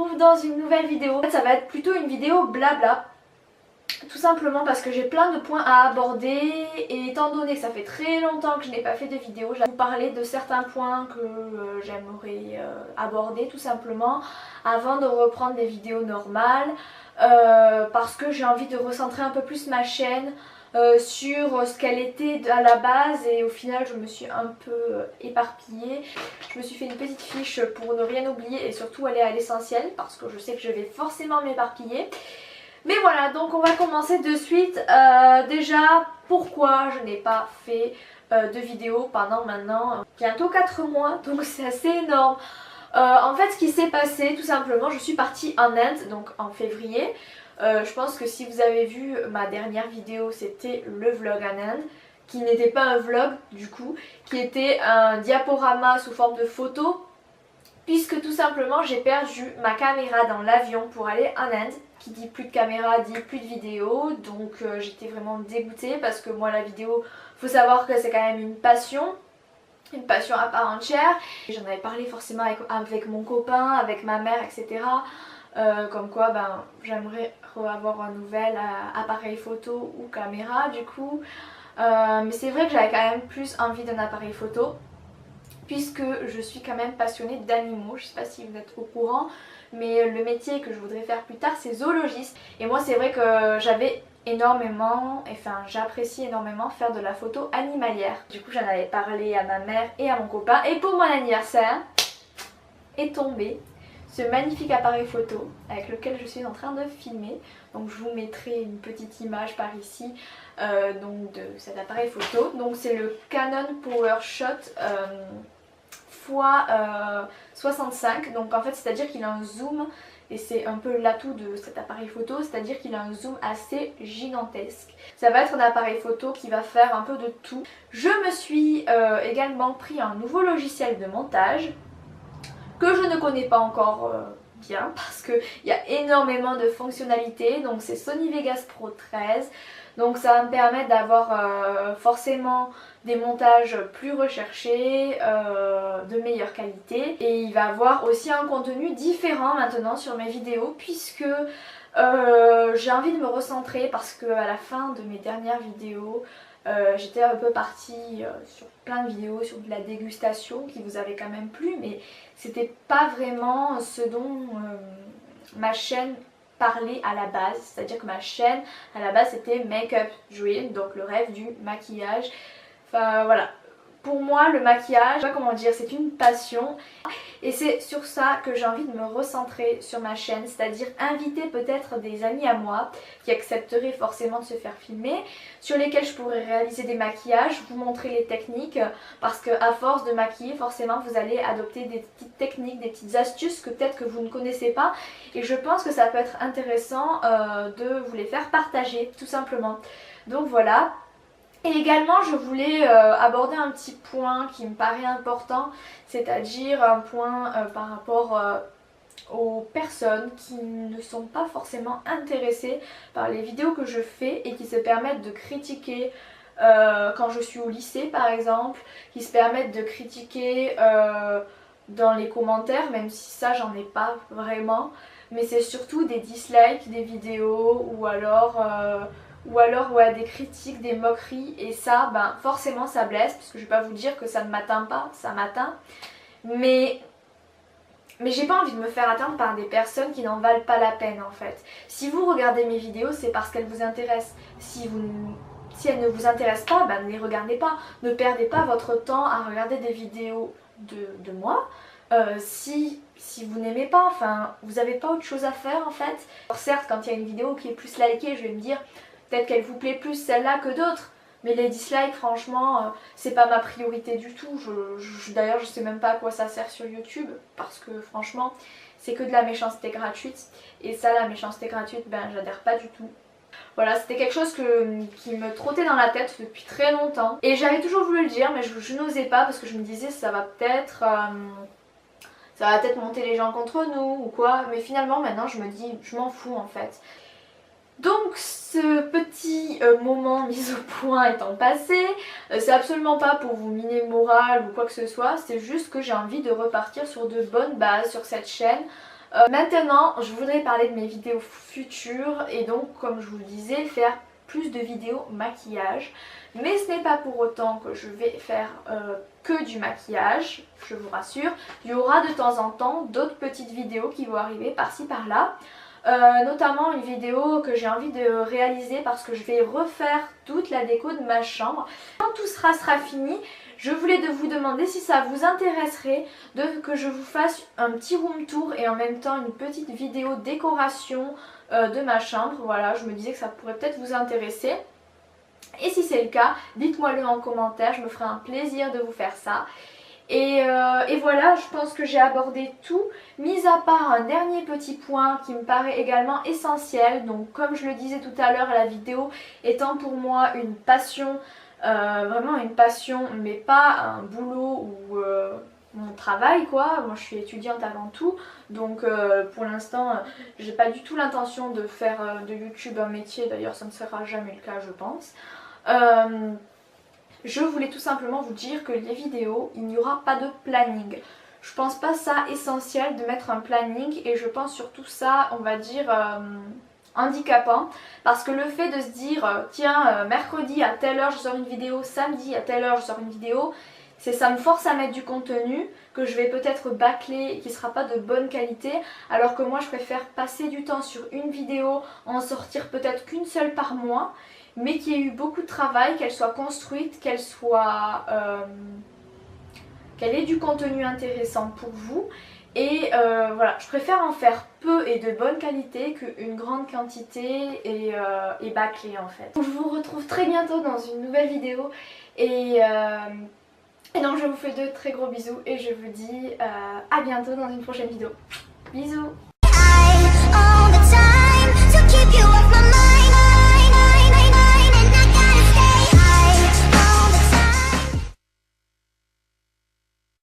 retrouve dans une nouvelle vidéo. En fait, ça va être plutôt une vidéo blabla. Tout simplement parce que j'ai plein de points à aborder et étant donné que ça fait très longtemps que je n'ai pas fait de vidéo, je vais vous parler de certains points que j'aimerais aborder tout simplement avant de reprendre des vidéos normales parce que j'ai envie de recentrer un peu plus ma chaîne sur ce qu'elle était à la base et au final je me suis un peu éparpillée. Je me suis fait une petite fiche pour ne rien oublier et surtout aller à l'essentiel parce que je sais que je vais forcément m'éparpiller. Mais voilà, donc on va commencer de suite. Déjà, pourquoi je n'ai pas fait de vidéo pendant maintenant bientôt 4 mois, donc c'est assez énorme. En fait, ce qui s'est passé, tout simplement, je suis partie en Inde, donc en février. Je pense que si vous avez vu ma dernière vidéo, c'était le vlog en Inde, qui n'était pas un vlog du coup, qui était un diaporama sous forme de photo. Puisque tout simplement j'ai perdu ma caméra dans l'avion pour aller en Inde. Qui dit plus de caméra dit plus de vidéo, donc j'étais vraiment dégoûtée parce que moi la vidéo, faut savoir que c'est quand même une passion à part entière. J'en avais parlé forcément avec mon copain, avec ma mère, etc. Comme quoi ben, j'aimerais avoir un nouvel appareil photo ou caméra du coup. Mais c'est vrai que j'avais quand même plus envie d'un appareil photo. Puisque je suis quand même passionnée d'animaux, je sais pas si vous êtes au courant, mais le métier que je voudrais faire plus tard c'est zoologiste. Et moi c'est vrai que j'apprécie énormément faire de la photo animalière. Du coup j'en avais parlé à ma mère et à mon copain et pour mon anniversaire est tombé ce magnifique appareil photo avec lequel je suis en train de filmer. Donc je vous mettrai une petite image par ici donc de cet appareil photo. Donc c'est le Canon PowerShot x65. Donc en fait c'est à dire qu'il a un zoom et c'est un peu l'atout de cet appareil photo, c'est à dire qu'il a un zoom assez gigantesque. Ça va être un appareil photo qui va faire un peu de tout. Je me suis également pris un nouveau logiciel de montage que je ne connais pas encore bien parce qu'il y a énormément de fonctionnalités. Donc c'est Sony Vegas Pro 13. Donc ça va me permettre d'avoir forcément des montages plus recherchés, de meilleure qualité. Et il va avoir aussi un contenu différent maintenant sur mes vidéos puisque j'ai envie de me recentrer parce que à la fin de mes dernières vidéos, j'étais un peu partie sur plein de vidéos sur de la dégustation qui vous avait quand même plu, mais c'était pas vraiment ce dont ma chaîne parlait à la base. C'est-à-dire que ma chaîne à la base c'était Make-up Dream, donc le rêve du maquillage. Enfin voilà. Pour moi le maquillage, je sais pas comment dire, c'est une passion et c'est sur ça que j'ai envie de me recentrer sur ma chaîne, c'est-à-dire inviter peut-être des amis à moi qui accepteraient forcément de se faire filmer, sur lesquels je pourrais réaliser des maquillages, vous montrer les techniques parce qu'à force de maquiller forcément vous allez adopter des petites techniques, des petites astuces que peut-être que vous ne connaissez pas et je pense que ça peut être intéressant de vous les faire partager tout simplement. Donc voilà. Et également je voulais aborder un petit point qui me paraît important, c'est-à-dire un point par rapport aux personnes qui ne sont pas forcément intéressées par les vidéos que je fais et qui se permettent de critiquer quand je suis au lycée par exemple, qui se permettent de critiquer dans les commentaires, même si ça j'en ai pas vraiment, mais c'est surtout des dislikes des vidéos ou alors ouais, des critiques, des moqueries et ça ben forcément ça blesse parce que je vais pas vous dire que ça ne m'atteint pas, ça m'atteint mais j'ai pas envie de me faire atteindre par des personnes qui n'en valent pas la peine en fait. Si vous regardez mes vidéos c'est parce qu'elles vous intéressent, si elles ne vous intéressent pas, ben ne les regardez pas, ne perdez pas votre temps à regarder des vidéos de moi. Si vous n'aimez pas, enfin vous n'avez pas autre chose à faire en fait. Alors certes quand il y a une vidéo qui est plus likée je vais me dire peut-être qu'elle vous plaît plus celle-là que d'autres, mais les dislikes franchement c'est pas ma priorité du tout. D'ailleurs je sais même pas à quoi ça sert sur YouTube parce que franchement c'est que de la méchanceté gratuite et ça la méchanceté gratuite ben j'adhère pas du tout. Voilà, c'était quelque chose qui me trottait dans la tête depuis très longtemps et j'avais toujours voulu le dire mais je n'osais pas parce que je me disais ça va peut-être monter les gens contre nous ou quoi, mais finalement maintenant je me dis je m'en fous en fait. Donc ce petit moment mis au point étant passé, c'est absolument pas pour vous miner le moral ou quoi que ce soit, c'est juste que j'ai envie de repartir sur de bonnes bases sur cette chaîne. Maintenant je voudrais parler de mes vidéos futures et donc comme je vous le disais faire plus de vidéos maquillage. Mais ce n'est pas pour autant que je vais faire que du maquillage, je vous rassure. Il y aura de temps en temps d'autres petites vidéos qui vont arriver par-ci par-là. Notamment une vidéo que j'ai envie de réaliser parce que je vais refaire toute la déco de ma chambre. Quand tout sera fini, je voulais vous demander si ça vous intéresserait que je vous fasse un petit room tour et en même temps une petite vidéo décoration de ma chambre. Voilà, je me disais que ça pourrait peut-être vous intéresser. Et si c'est le cas, dites-moi le en commentaire, je me ferai un plaisir de vous faire ça. Et voilà, je pense que j'ai abordé tout, mis à part un dernier petit point qui me paraît également essentiel. Donc comme je le disais tout à l'heure, la vidéo étant pour moi une passion, vraiment une passion, mais pas un boulot ou mon travail quoi. Moi je suis étudiante avant tout, donc pour l'instant j'ai pas du tout l'intention de faire de YouTube un métier, d'ailleurs ça ne sera jamais le cas je pense. Je voulais tout simplement vous dire que les vidéos, il n'y aura pas de planning. Je pense pas ça essentiel de mettre un planning et je pense surtout ça, on va dire, handicapant. Parce que le fait de se dire, tiens, mercredi à telle heure je sors une vidéo, samedi à telle heure je sors une vidéo, ça me force à mettre du contenu que je vais peut-être bâcler et qui ne sera pas de bonne qualité. Alors que moi je préfère passer du temps sur une vidéo, en sortir peut-être qu'une seule par mois, mais qui ait eu beaucoup de travail, qu'elle soit construite, qu'elle ait du contenu intéressant pour vous. Et voilà, je préfère en faire peu et de bonne qualité qu'une grande quantité et bâclée en fait. Donc, je vous retrouve très bientôt dans une nouvelle vidéo et donc je vous fais de très gros bisous et je vous dis à bientôt dans une prochaine vidéo. Bisous!